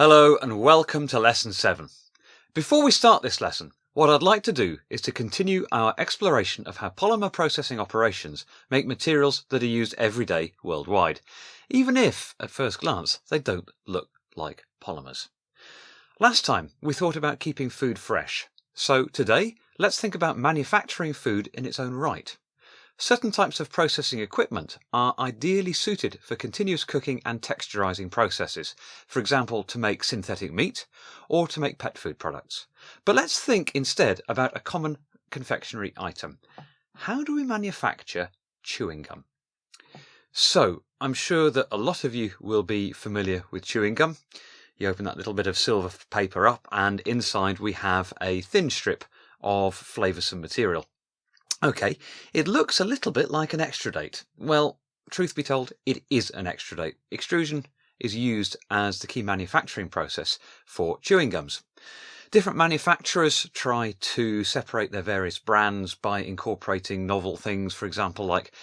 Hello and welcome to Lesson 7. Before we start this lesson, what I'd like to do is to continue our exploration of how polymer processing operations make materials that are used every day worldwide, even if, at first glance, they don't look like polymers. Last time, we thought about keeping food fresh, so today, let's think about manufacturing food in its own right. Certain types of processing equipment are ideally suited for continuous cooking and texturizing processes, for example to make synthetic meat or to make pet food products. But let's think instead about a common confectionery item. How do we manufacture chewing gum? So, I'm sure that a lot of you will be familiar with chewing gum. You open that little bit of silver paper up and inside we have a thin strip of flavoursome material. Okay, it looks a little bit like an extrudate. Well, truth be told, it is an extrudate. Extrusion is used as the key manufacturing process for chewing gums. Different manufacturers try to separate their various brands by incorporating novel things, for example, like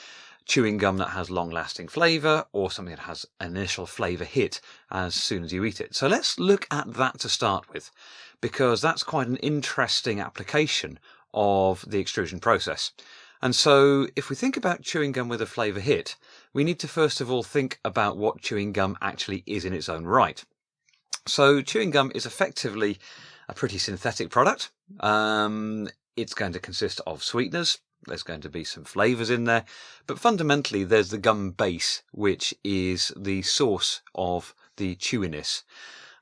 chewing gum that has long-lasting flavour or something that has an initial flavour hit as soon as you eat it. So let's look at that to start with, because that's quite an interesting application of the extrusion process. And so if we think about chewing gum with a flavour hit, we need to first of all think about what chewing gum actually is in its own right. So chewing gum is effectively a pretty synthetic product. It's going to consist of sweeteners, there's going to be some flavours in there, but fundamentally there's the gum base, which is the source of the chewiness.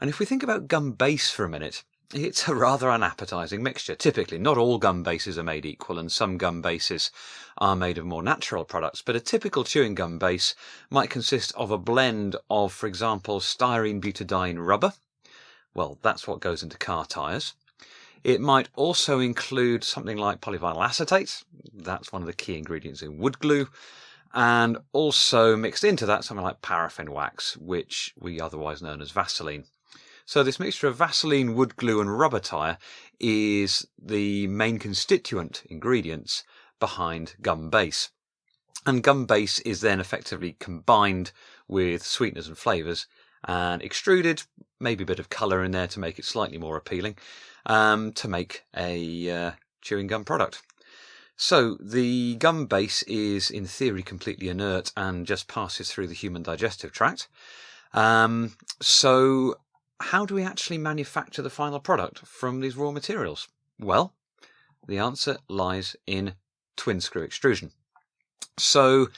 And if we think about gum base for a minute, it's a rather unappetising mixture. Typically, not all gum bases are made equal, and some gum bases are made of more natural products, but a typical chewing gum base might consist of a blend of, for example, styrene butadiene rubber. Well, that's what goes into car tyres. It might also include something like polyvinyl acetate. That's one of the key ingredients in wood glue. And also mixed into that something like paraffin wax, which we otherwise know as Vaseline. So this mixture of Vaseline, wood glue and rubber tyre is the main constituent ingredients behind gum base. And gum base is then effectively combined with sweeteners and flavours and extruded, maybe a bit of colour in there to make it slightly more appealing, to make a chewing gum product. So the gum base is in theory completely inert and just passes through the human digestive tract. So how do we actually manufacture the final product from these raw materials? Well, the answer lies in twin screw extrusion. So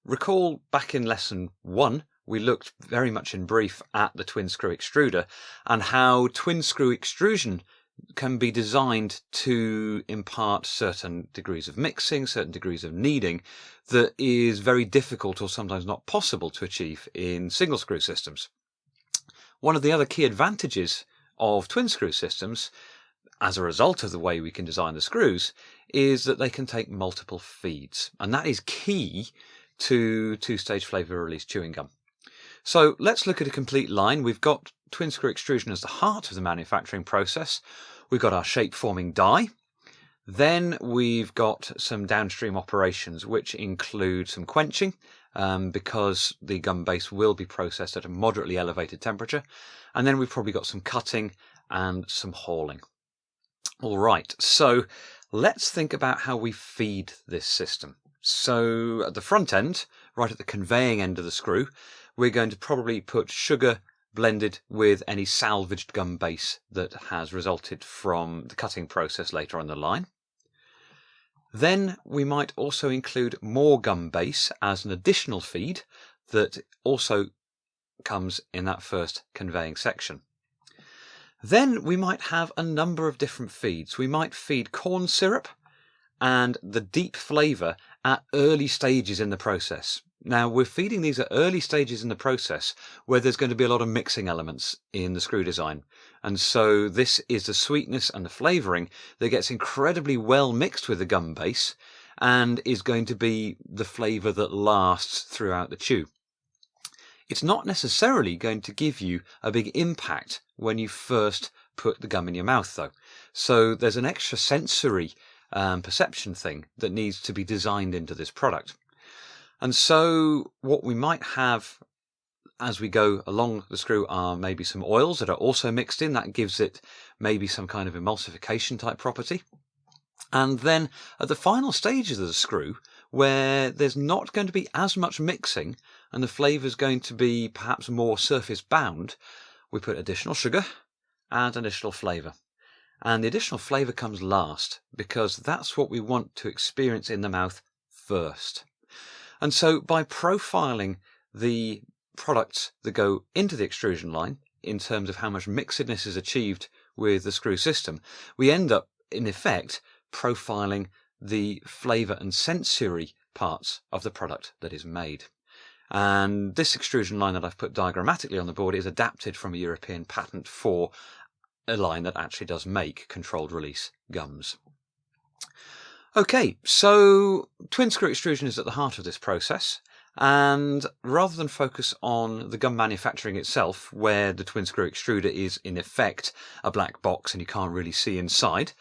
recall back in lesson 1, we looked very much in brief at the twin screw extruder and how twin screw extrusion can be designed to impart certain degrees of mixing, certain degrees of kneading that is very difficult or sometimes not possible to achieve in single screw systems. One of the other key advantages of twin screw systems, as a result of the way we can design the screws, is that they can take multiple feeds. And that is key to two-stage flavour release chewing gum. So let's look at a complete line. We've got twin screw extrusion as the heart of the manufacturing process. We've got our shape-forming die. Then we've got some downstream operations, which include some quenching, because the gum base will be processed at a moderately elevated temperature. And then we've probably got some cutting and some hauling. All right, so let's think about how we feed this system. So at the front end, right at the conveying end of the screw, we're going to probably put sugar blended with any salvaged gum base that has resulted from the cutting process later on the line. Then we might also include more gum base as an additional feed that also comes in that first conveying section. Then we might have a number of different feeds. We might feed corn syrup and the deep flavour at early stages in the process. Now, we're feeding these at early stages in the process where there's going to be a lot of mixing elements in the screw design. And so this is the sweetness and the flavouring that gets incredibly well mixed with the gum base and is going to be the flavour that lasts throughout the chew. It's not necessarily going to give you a big impact when you first put the gum in your mouth, though. So there's an extra sensory perception thing that needs to be designed into this product. And so what we might have as we go along the screw are maybe some oils that are also mixed in. That gives it maybe some kind of emulsification type property. And then at the final stages of the screw, where there's not going to be as much mixing and the flavour is going to be perhaps more surface bound, we put additional sugar and additional flavour. And the additional flavour comes last because that's what we want to experience in the mouth first. And so by profiling the products that go into the extrusion line in terms of how much mixedness is achieved with the screw system, we end up in effect profiling the flavour and sensory parts of the product that is made. And this extrusion line that I've put diagrammatically on the board is adapted from a European patent for a line that actually does make controlled release gums. Okay, so twin screw extrusion is at the heart of this process, and rather than focus on the gum manufacturing itself, where the twin screw extruder is in effect a black box and you can't really see inside,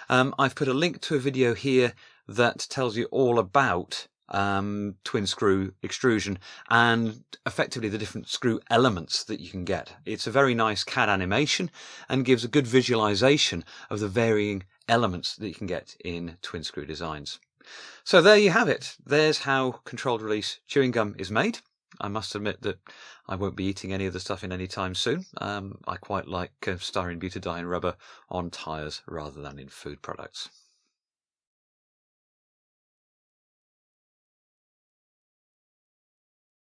I've put a link to a video here that tells you all about twin screw extrusion and effectively the different screw elements that you can get. It's a very nice CAD animation and gives a good visualization of the varying elements that you can get in twin screw designs. So there you have it. There's how controlled release chewing gum is made. I must admit that I won't be eating any of the stuff in any time soon. I quite like styrene butadiene rubber on tyres rather than in food products.